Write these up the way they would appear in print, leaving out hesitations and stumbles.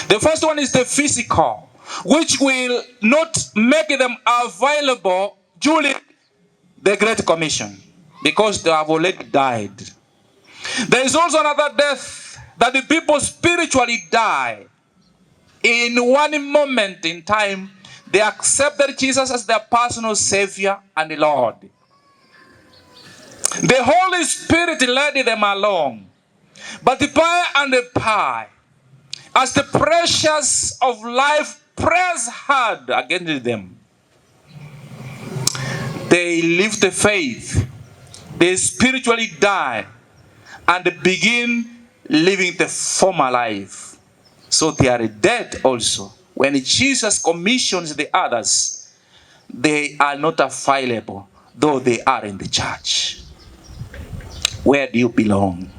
The first one is the physical, which will not make them available during the Great Commission, because they have already died. There is also another death, that the people spiritually die. In one moment in time, they accepted Jesus as their personal Savior and Lord. The Holy Spirit led them along. But by and by, as the pressures of life press hard against them, they leave the faith, they spiritually die, and begin living the former life. So they are dead also. When Jesus commissions the others, they are not available, though they are in the church. Where do you belong?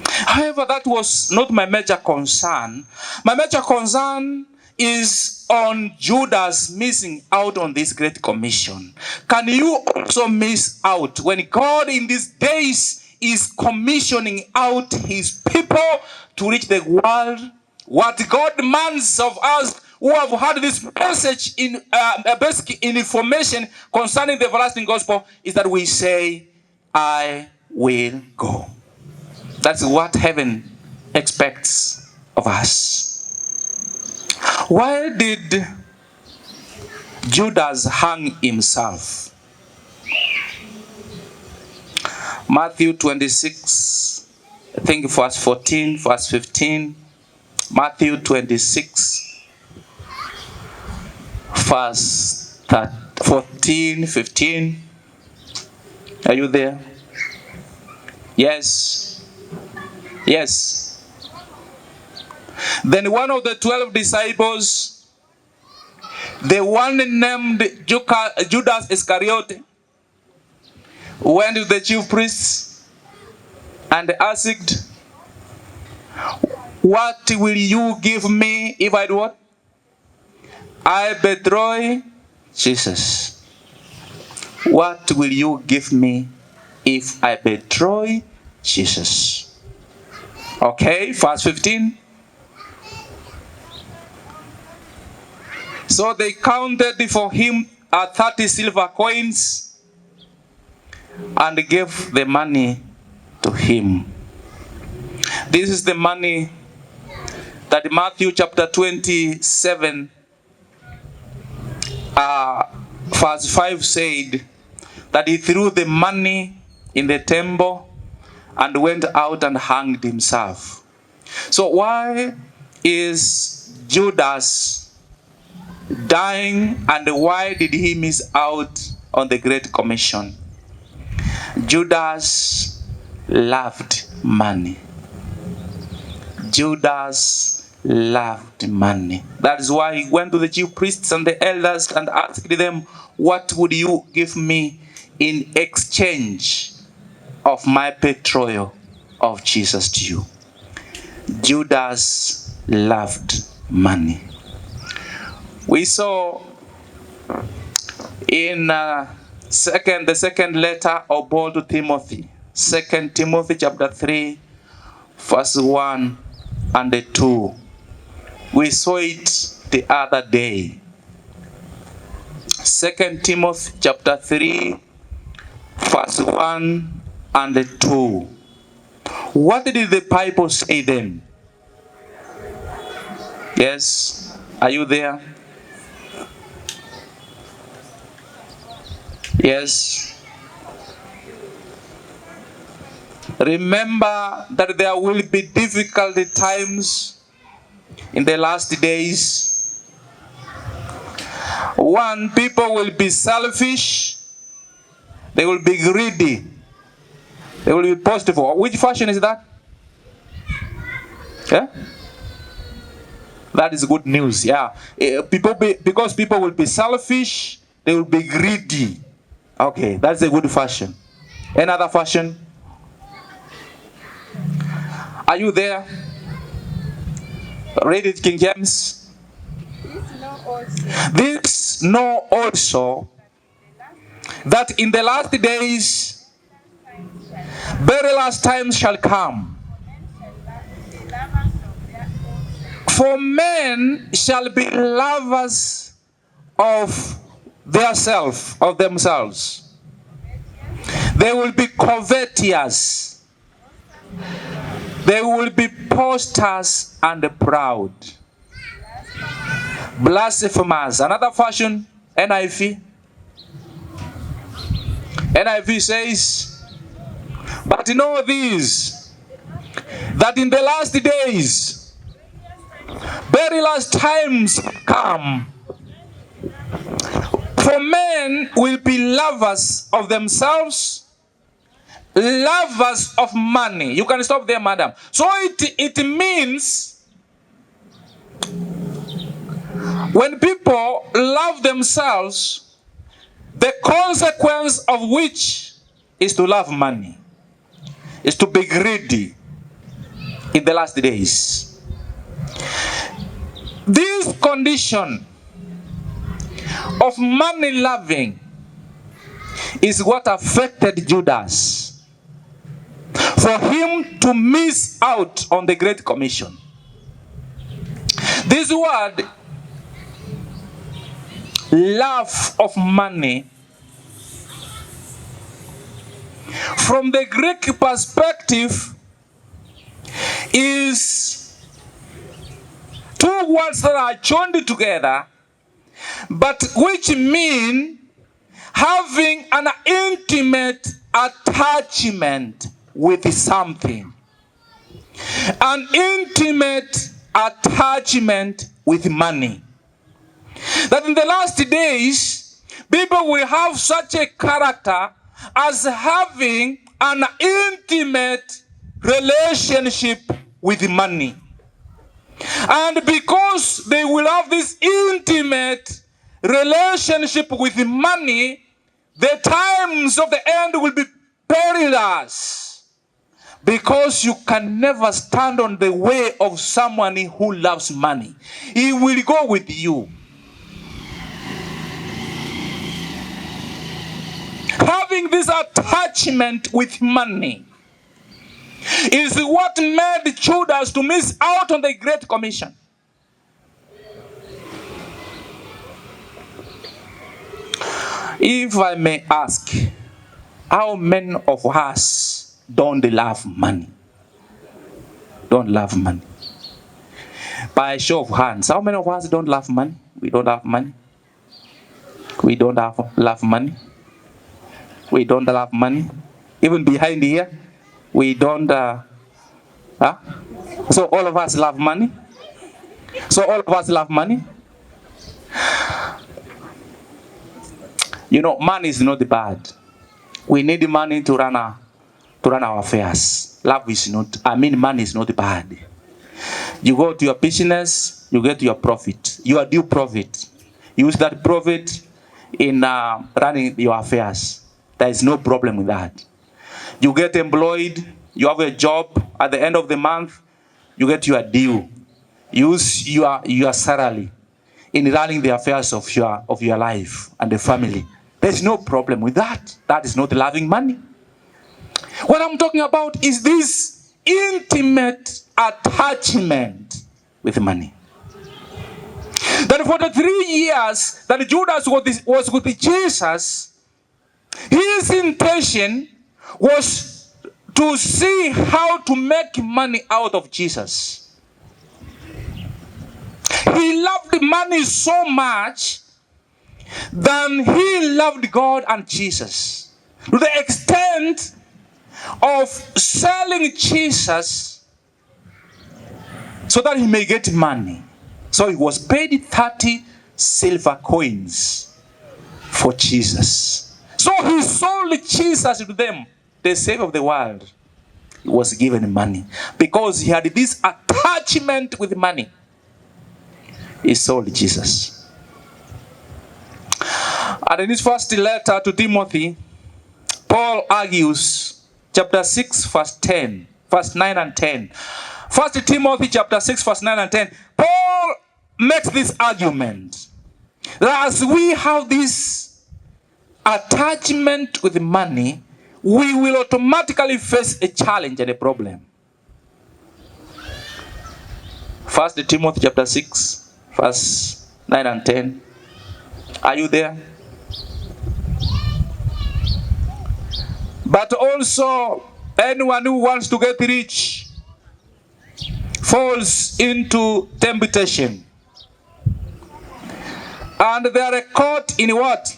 However, that was not my major concern. My major concern is on Judas missing out on this great commission. Can you also miss out when God in these days is commissioning out his people to reach the world? What God demands of us who have heard this message in basic information concerning the everlasting gospel is that we say, I will go. That's what heaven expects of us. Why did Judas hang himself? Matthew 26, I think verse 14, verse 15. Matthew 26, verse 14, 15. Are you there? Yes. Yes. Then one of the 12 disciples, the one named Judas Iscariot, went to the chief priests and asked, what will you give me if I do what? I betray Jesus. What will you give me if I betray Jesus? Okay, verse 15. So they counted for him 30 silver coins and gave the money to him. This is the money that Matthew chapter 27 verse 5 said that he threw the money in the temple and went out and hanged himself. So why is Judas dying, and why did he miss out on the Great Commission? Judas loved money. Judas loved money. That is why he went to the chief priests and the elders and asked them, what would you give me in exchange of my betrayal of Jesus to you? Judas loved money. We saw in the second letter of Paul to Timothy, 2 Timothy chapter 3, verse 1 and 2. We saw it the other day. 2 Timothy chapter 3, verse 1 and 2. What did the Bible say then? Yes, are you there? Yes. Remember that there will be difficult times in the last days. One, people will be selfish. They will be greedy. They will be positive. Which fashion is that? Yeah? That is good news. Yeah. Because people will be selfish, they will be greedy. Okay, that's a good fashion. Another fashion? Are you there? Read it, King James. This know also that in the last days very last times shall come. For men shall be lovers of themselves. They will be covetous. They will be boasters and proud. Blasphemous. Another version, NIV. NIV says, but know this, that in the last days, very last times come, for men will be lovers of themselves, lovers of money. You can stop there, madam. So it means when people love themselves, the consequence of which is to love money, is to be greedy in the last days. This condition of money loving is what affected Judas, for him to miss out on the Great Commission. This word, love of money, from the Greek perspective, is two words that are joined together, but which mean having an intimate attachment with something. An intimate attachment with money. That in the last days, people will have such a character as having an intimate relationship with money. And because they will have this intimate relationship with money, the times of the end will be perilous. Because you can never stand on the way of someone who loves money. He will go with you. Having this attachment with money is what made Judas to miss out on the Great Commission. If I may ask, how many of us don't love money? Don't love money. By a show of hands, how many of us don't love money? We don't have money. We don't love money. We don't love money. Even behind here, we don't. So all of us love money. So all of us love money. You know, money is not bad. We need money to run our affairs. Love is not. Money is not bad. You go to your business, you get your profit. You are due profit. Use that profit in running your affairs. There is no problem with that. You get employed, you have a job, at the end of the month, you get your due. Use your salary in running the affairs of your life and the family. There's no problem with that. That is not loving money. What I'm talking about is this intimate attachment with money. That for the 3 years that Judas was with Jesus, his intention was to see how to make money out of Jesus. He loved money so much than he loved God and Jesus. To the extent of selling Jesus so that he may get money. So he was paid 30 silver coins for Jesus. So he sold Jesus to them, the Savior of the world. He was given money because he had this attachment with money. He sold Jesus. And in his first letter to Timothy, Paul argues, chapter 6, verse 9 and 10. 1 Timothy chapter 6, verse 9 and 10. Paul makes this argument that as we have this attachment with money, we will automatically face a challenge and a problem. 1 Timothy chapter 6, verse 9 and 10. Are you there? But also, anyone who wants to get rich falls into temptation. And they are caught in what?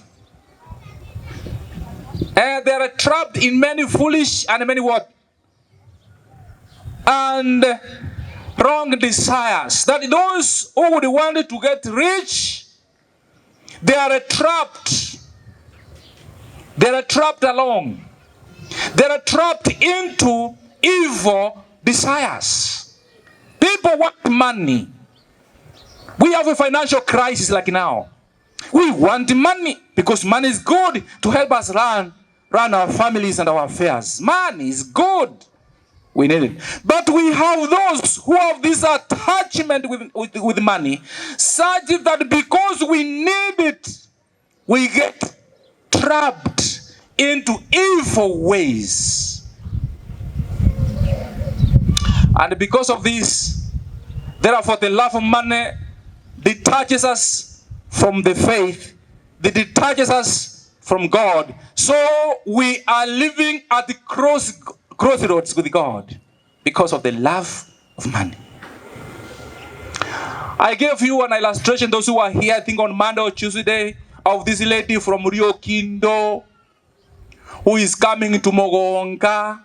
And they are trapped in many foolish and many what? And wrong desires. That those who would want to get rich, they are trapped. They are trapped along. They are trapped into evil desires. People want money. We have a financial crisis like now. We want money because money is good to help us run our families and our affairs. Money is good. We need it. But we have those who have this attachment with money, such that because we need it, we get trapped into evil ways. And because of this, therefore the love of money detaches us from the faith, it detaches us from God. So we are living at the crossroads with God because of the love of money. I gave you an illustration, those who are here, I think on Monday or Tuesday, of this lady from Rio Kindo who is coming to Mogonga.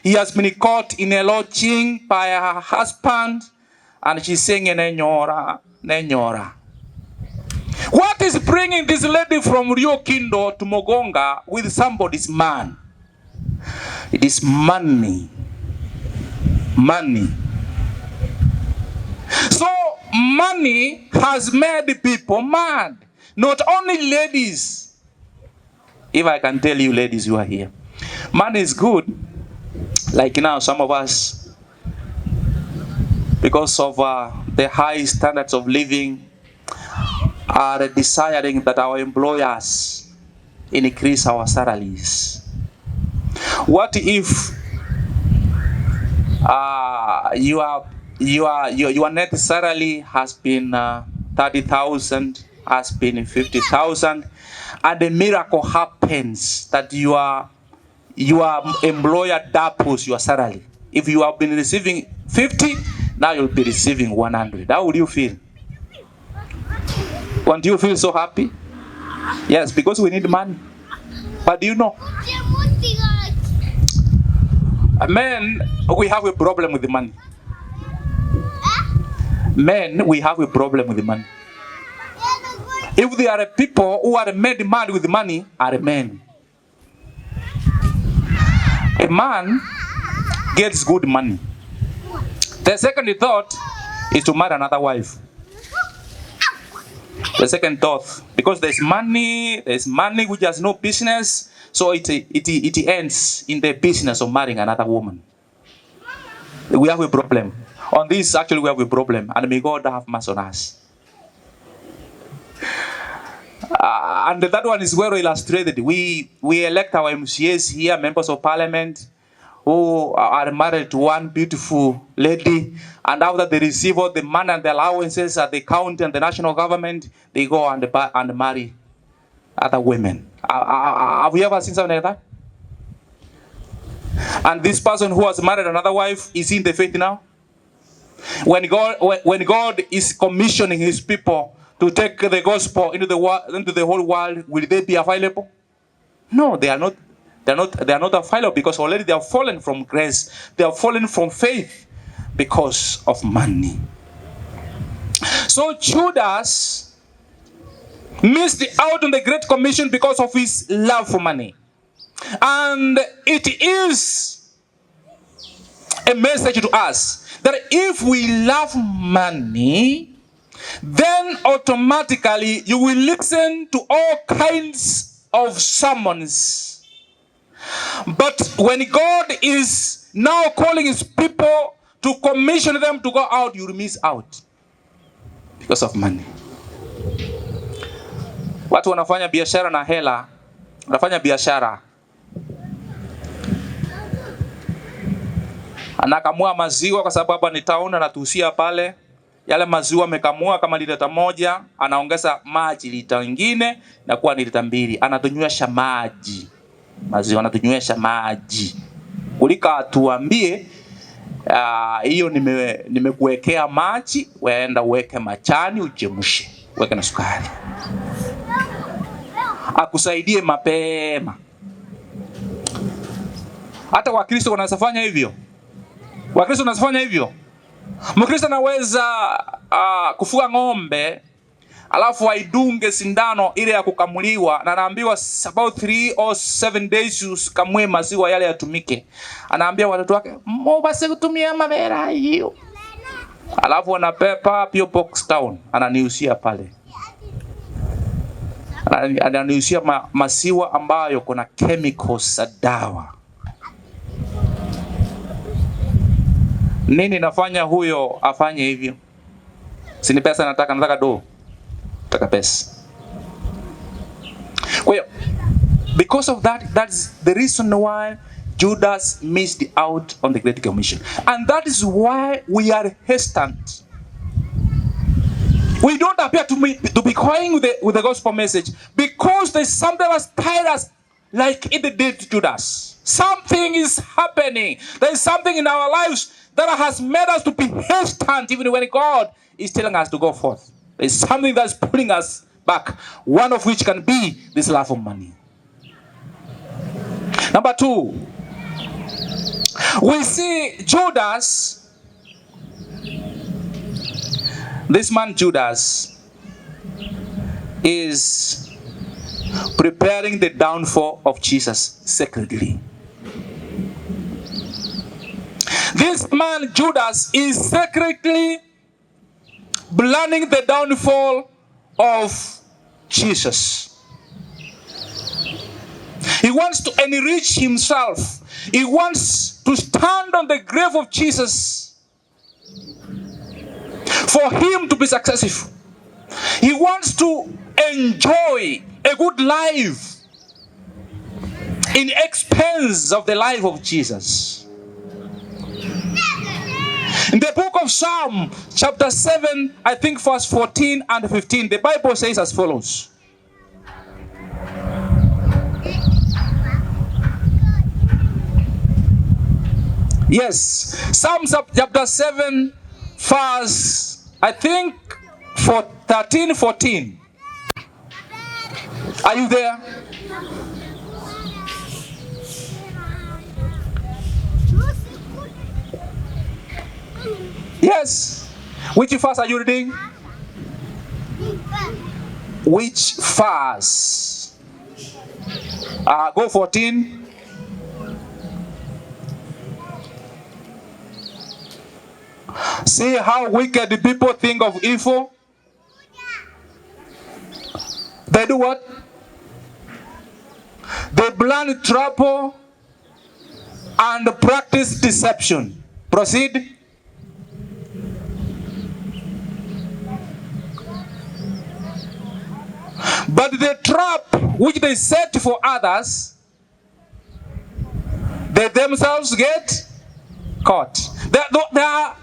He has been caught in a lodging by her husband, and she's saying, Nenyora, Nenyora. What is bringing this lady from Rio Kindo to Mogonga with somebody's man? It is money. Money. So money has made people mad. Not only ladies. If I can tell you, ladies, you are here. Money is good. Like now, some of us, because of the high standards of living, are desiring that our employers increase our salaries. What if your net salary has been 30,000, has been 50,000, and a miracle happens that your employer doubles your salary? If you have been receiving 50, now you'll be receiving 100. How would you feel? Won't you feel so happy? Yes, because we need money. But do you know? Men, we have a problem with the money. Men, we have a problem with the money. If there are people who are made mad with money, are men. A man gets good money. The second thought is to marry another wife. The second thought, because there's money which has no business, so it ends in the business of marrying another woman. We have a problem. On this, actually, we have a problem, and may God have mercy on us. And that one is well illustrated. We elect our MCAs here, members of parliament, who are married to one beautiful lady, and after they receive all the money and the allowances at the county and the national government, they go and marry other women. Have you ever seen something like that? And this person who has married another wife is in the faith now. When God is commissioning His people to take the gospel into the whole world, will they be available? No, they are not. They are not available because already they have fallen from grace. They have fallen from faith because of money. So Judas missed out on the Great Commission because of his love for money. And it is a message to us that if we love money, then automatically you will listen to all kinds of sermons. But when God is now calling His people to commission them to go out, you will miss out because of money. Watu wanafanya biashara na hela, wanafanya biashara. Anakamua maziwa kwa sababu ni town, anatuhusia pale. yale maziwa amekamua kama lita moja, anaongeza maji lita nyingine na kuwa ni lita 2. Anatunywesha maji. Maziwa anatunywesha maji. Kulika atuambie hiyo nimekuwekea maji, waenda uweke machani uchemshe, weke na sukari. Akusaidie mapema. Hata Wakristo wanafanya hivyo. Wakristo wanafanya hivyo. Mkristo anaweza kufuga ng'ombe alafu aidunge sindano ile ya kukamuliwa, na anaambiwa about 3 or 7 days usikamue maziwa yale yatumike. Anaambia watoto wake mbasi kutumia mabera hiyo. Alafu anapepa pio box town, ananiusia pale. Ananiusia masiwa ambayo kuna chemicals za dawa. Nini nafanya huyo afanye hivyo? Sini pesa nataka do. Nataka pesa. Kwa hiyo, because of that's the reason why Judas missed out on the Great Commission. And that is why we are hesitant. We don't appear to be going with the gospel message because there's something that's tied us like it did to Judas. Something is happening. There is something in our lives that has made us to be hesitant even when God is telling us to go forth. There is something that's pulling us back, one of which can be this love of money. Number 2, we see Judas, this man Judas, is preparing the downfall of Jesus secretly. This man Judas is secretly planning the downfall of Jesus. He wants to enrich himself. He wants to stand on the grave of Jesus for him to be successful. He wants to enjoy a good life in expense of the life of Jesus. In the book of Psalm, chapter 7, I think verse 14 and 15, the Bible says as follows. Yes, Psalm chapter 7, verse, I think, 13, 14. Are you there? Yes. Which verse are you reading? Which verse? Go 14. See how wicked the people think of evil. They do what? They plan trouble and practice deception. Proceed. But the trap which they set for others, they themselves get caught. There are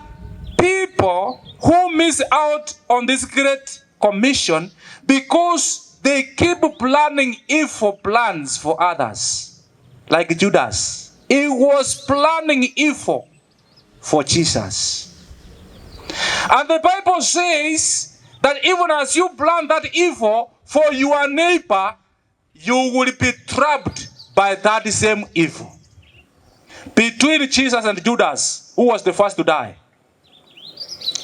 people who miss out on this great commission because they keep planning evil plans for others. Like Judas. He was planning evil for Jesus. And the Bible says that even as you plan that evil for your neighbor, you will be trapped by that same evil. Between Jesus and Judas, who was the first to die?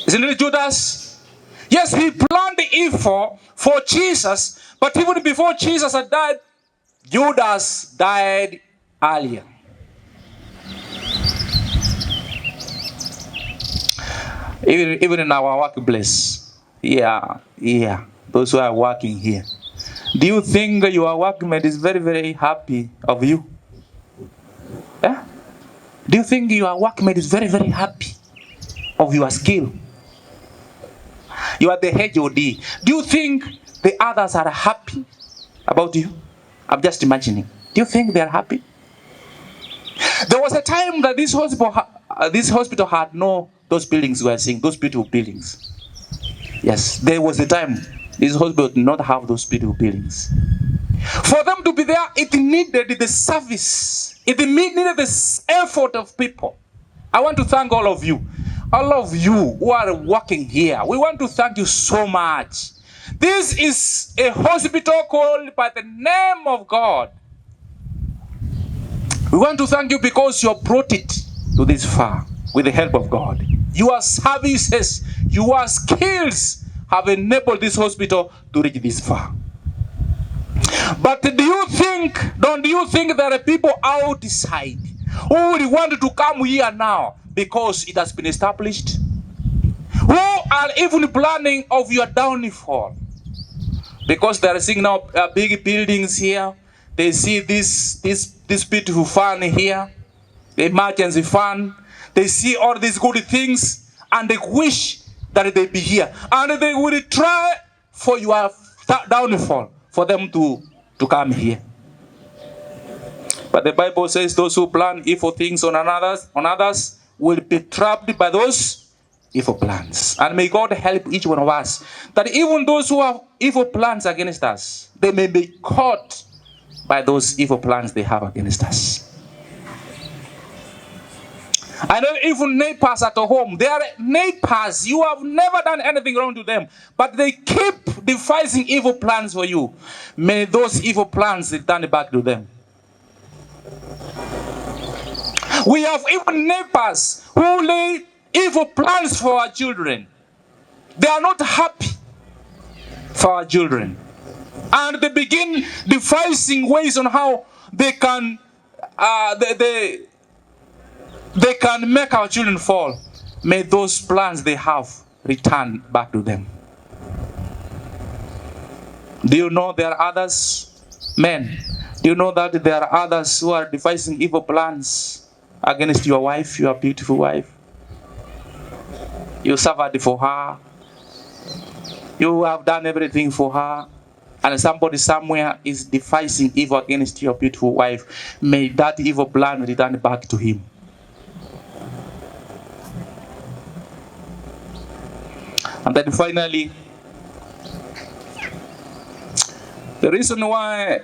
Isn't it Judas? Yes, he planned the evil for Jesus, but even before Jesus had died, Judas died earlier. Even in our workplace, those who are working here, do you think your workmate is very, very happy of you? Yeah? Do you think your workmate is very, very happy of your skill? You are the HOD. Do you think the others are happy about you? I'm just imagining. Do you think they are happy? There was a time that this hospital had those buildings we are seeing, those beautiful buildings. Yes, there was a time this hospital did not have those beautiful buildings. For them to be there, it needed the service. It needed the effort of people. I want to thank all of you who are working here. We want to thank you so much. This is a hospital called by the name of God. We want to thank you because you have brought it to this far with the help of God. Your services, your skills have enabled this hospital to reach this far. But don't you think there are people outside who would want to come here now because it has been established? Who are even planning of your downfall? Because they are seeing now big buildings here. They see this beautiful fund here, the emergency fund. They see all these good things and they wish that they be here. And they will try for your downfall, for them to come here. But the Bible says those who plan evil things on others will be trapped by those evil plans. And may God help each one of us, that even those who have evil plans against us, they may be caught by those evil plans they have against us. I know even neighbors at home, they are neighbors. You have never done anything wrong to them, but they keep devising evil plans for you. May those evil plans return back to them. We have even neighbors who lay evil plans for our children. They are not happy for our children. And they begin devising ways on how they can they can make our children fall. May those plans they have return back to them. Do you know there are others, men? Do you know that there are others who are devising evil plans against your wife, your beautiful wife? You suffered for her. You have done everything for her. And somebody somewhere is devising evil against your beautiful wife. May that evil plan return back to him. And then finally, the reason why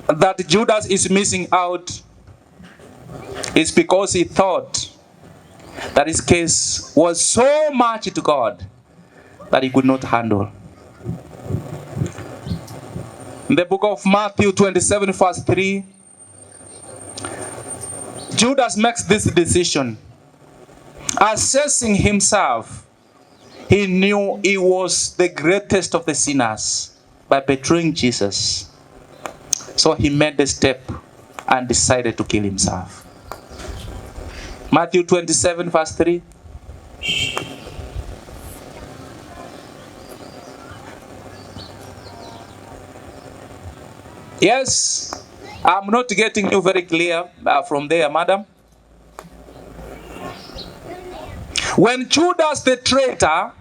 that Judas is missing out is because he thought that his case was so much to God that he could not handle. In the book of Matthew 27, verse 3, Judas makes this decision. Assessing himself, he knew he was the greatest of the sinners by betraying Jesus. So he made the step and decided to kill himself. Matthew 27, verse 3. Yes, I'm not getting you very clear from there, madam. When Judas the traitor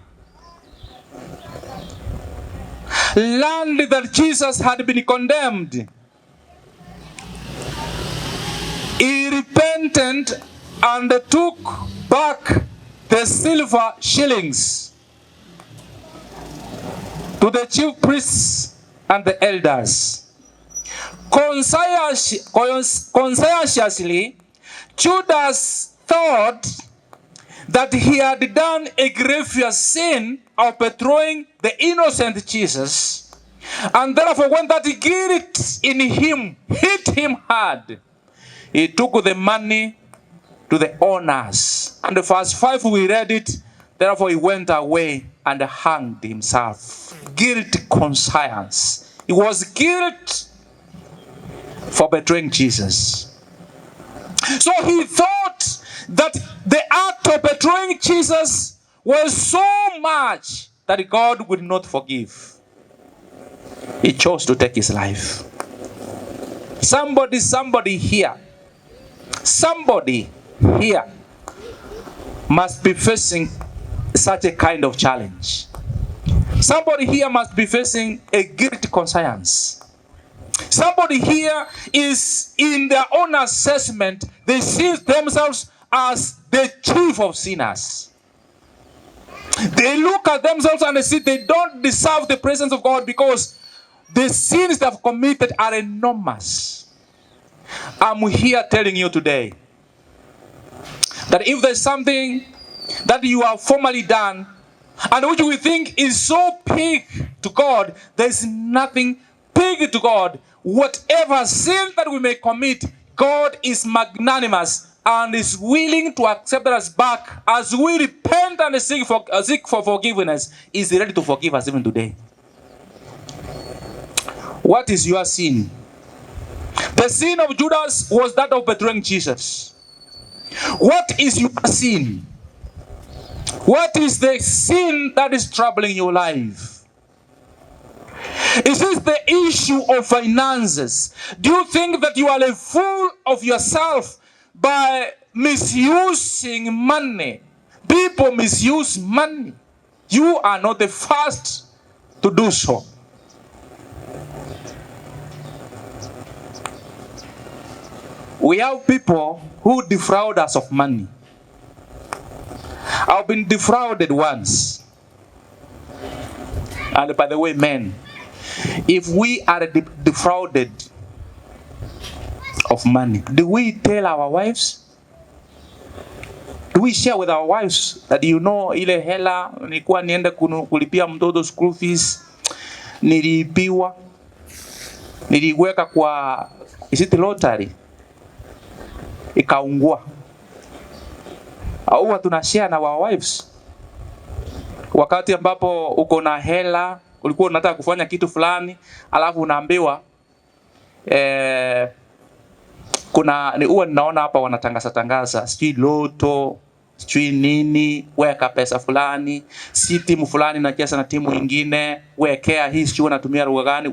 learned that Jesus had been condemned, he repented and took back the silver shillings to the chief priests and the elders. Conscientiously, Judas thought that he had done a grievous sin of betraying the innocent Jesus, and therefore when that guilt in him hit him hard, he took the money to the owners. And the verse 5 we read it, therefore he went away and hanged himself. Guilt conscience. It was guilt for betraying Jesus. So he thought that the act of betraying Jesus was so much that God would not forgive. He chose to take his life. Somebody here must be facing such a kind of challenge. Somebody here must be facing a guilty conscience. Somebody here is in their own assessment, they see themselves as the chief of sinners. They look at themselves and they see they don't deserve the presence of God because the sins they have committed are enormous. I'm here telling you today that if there's something that you have formerly done and which we think is so big to God, there's nothing big to God. Whatever sin that we may commit, God is magnanimous and is willing to accept us back as we repent and seek for forgiveness. Is ready to forgive us even today. What is your sin? The sin of Judas was that of betraying Jesus. What is your sin? What is the sin that is troubling your life? Is this the issue of finances? Do you think that you are a fool of yourself by misusing money? People misuse money. You are not the first to do so. We have people who defraud us of money. I've been defrauded once. And by the way, men, if we are defrauded of money, do we tell our wives? Do we share with our wives that ile hela nilikuwa niende kulipia mtoto school fees, niliibiwa, niliweka kwa lottery ikaungua? Au tunashare na our wives? Wakati ambapo uko na hela, ulikuwa unataka kufanya kitu fulani, alafu unaambiwa huwa ninaona hapa wanatangaza sijui loto, sijui nini, weka pesa fulani, si timu fulani na kiasi na timu nyingine, wekea hii, sijui unatumia lugha gani,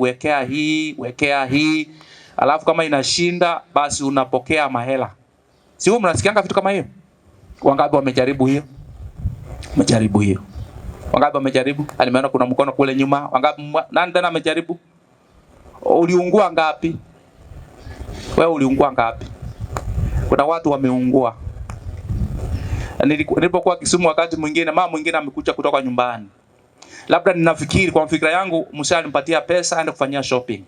wekea hii, alafu kama inashinda basi unapokea mahela. Sio mnasikianga vitu kama hiyo? Wangapi wamejaribu hiyo? Wamejaribu hiyo. Wangapi wamejaribu? Nimeona kuna mkono kule nyuma. Wangapi? Nani tena amejaribu? Uliungua ngapi? Wewe uliungua ngapi? Kuna watu wameungua. Nilipokuwa Kisumu wakati mwingine, mama mwingine amekuja kutoka nyumbani. Labda ninafikiri kwa fikra yangu mshaa alimpatia pesa aende kufanyia shopping.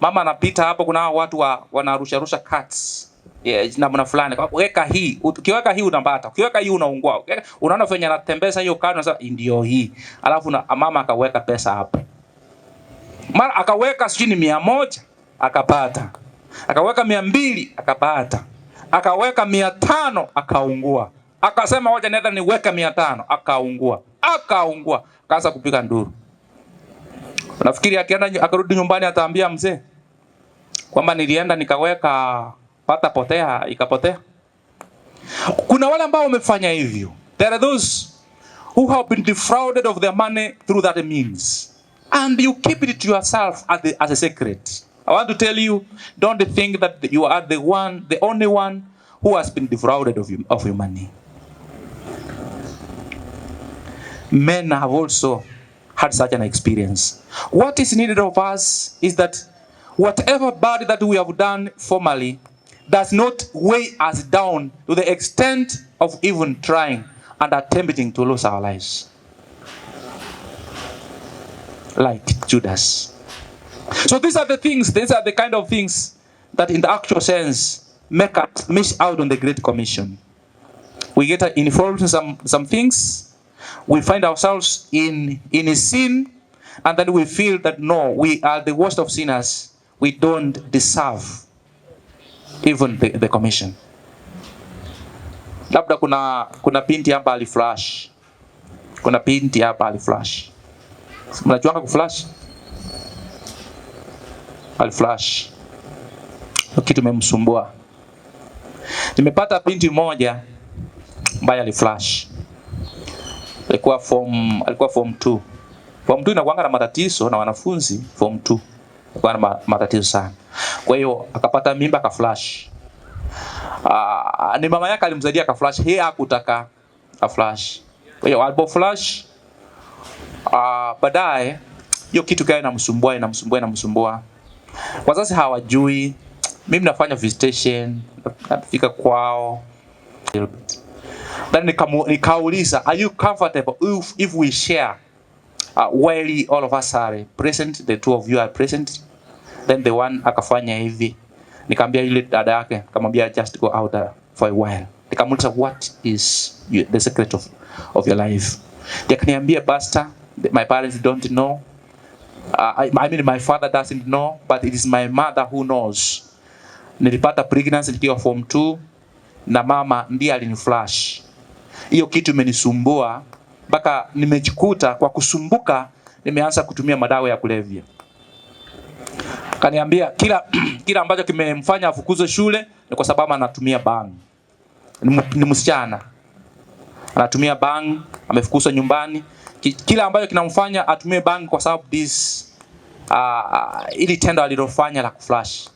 Mama anapita hapo, kuna watu wanarusha cards. Namna fulani. Weka hii, ukiweka hii unapata. Ukiweka hii unaungua. Unaona venye anatembeza hiyo kadi unasema ndio hii. Alafu mama akaweka pesa hapo. Mara akaweka sijui 100 akapata. Akaweka 200 akapata. Akaweka 500 akaungua. Akasema wacha nenda niweke 500 akaungua. Akaanza kupiga nduru. Unafikiri akienda akarudi nyumbani ataambia mzee kwamba nilienda nikaweka potea ikapotea? Kuna wale ambao wamefanya hivyo. There are those who have been defrauded of their money through that means, and you keep it to yourself as a secret. I want to tell you, don't think that you are the only one who has been defrauded of your money. Men have also had such an experience. What is needed of us is that whatever bad that we have done formerly does not weigh us down to the extent of even trying and attempting to lose our lives. Like Judas. So these are the kind of things that in the actual sense make us miss out on the Great Commission. We get involved in some things, we find ourselves in a sin, and then we feel that no, we are the worst of sinners. We don't deserve even the commission. Labda kuna binti hapa aliflash. Kuna binti hapa aliflash. Mnajuanga kuflash? Aliflash. Kitu memsumbua. Nimepata binti moja ambaye aliflash. Alikuwa form 2. Form 2 inakuanga na matatizo na wanafunzi form 2. Kwa na matatizo sana. Kwa hiyo akapata mimba akaflash. Ni mama yake alimsaidia akaflash. Yeye hakutaka aflash. Kwa hiyo alipo flash baadaye hiyo kitu gani inamsumbua. Wazazi hawajui. Mimi nafanya visitation, nafika kwao. Then nikauliza, are you comfortable if we share? While all of us are present, the two of you are present. Then the one akafanya hivi. Nikamwambia yule dada yake, nikamwambia just go out there for a while. Nikamuuliza, what is the secret of your life? Akaniambia, pastor, my parents don't know. I mean my father doesn't know, but it is my mother who knows. Nilipata pregnancy nikiwa form 2 na mama ndiye aliniflash. Hiyo kitu imenisumbua mpaka nimejikuta kwa kusumbuka nimeanza kutumia madawa ya kulevya. Kaniambia kila ambacho kimemfanya afukuzwe shule ni kwa sababu anatumia bang. Ni msichana. Anatumia bang, amefukuzwa nyumbani. Kila ambacho kinamfanya atumie bang kwa sababu ili tendo alilofanya la kuflash.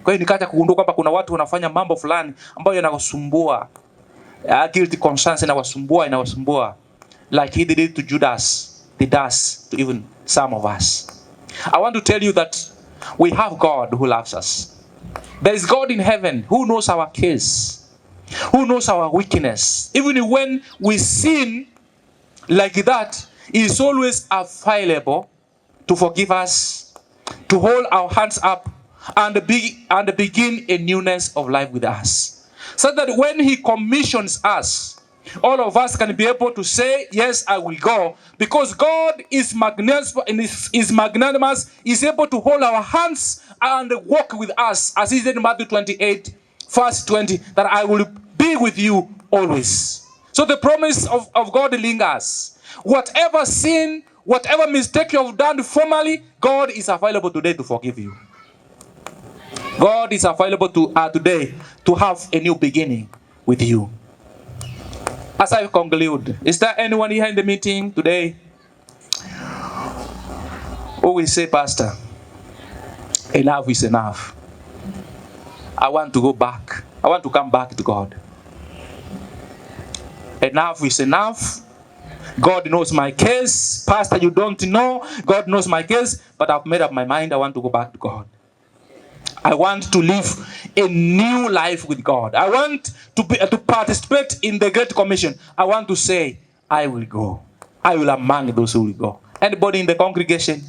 Kwa hiyo nikaanza kugundua kwamba kuna watu wanafanya mambo fulani ambayo yanawasumbua. Guilty conscience inawasumbua. Like he did it to Judas, he does to even some of us. I want to tell you that we have God who loves us. There is God in heaven who knows our case, who knows our weakness. Even when we sin like that, He is always available to forgive us, to hold our hands up, and begin a newness of life with us. So that when He commissions us, all of us can be able to say, yes, I will go. Because God is magnanimous, is able to hold our hands and walk with us. As He said in Matthew 28, verse 20, that I will be with you always. So the promise of God lingers. Whatever sin, whatever mistake you have done formerly, God is available today to forgive you. God is available today to have a new beginning with you. As I conclude, is there anyone here in the meeting today who will say, Pastor, enough is enough. I want to go back. I want to come back to God. Enough is enough. God knows my case. Pastor, you don't know. God knows my case. But I've made up my mind. I want to go back to God. I want to live a new life with God. I want to participate in the Great Commission. I want to say, I will go. I will among those who will go. Anybody in the congregation?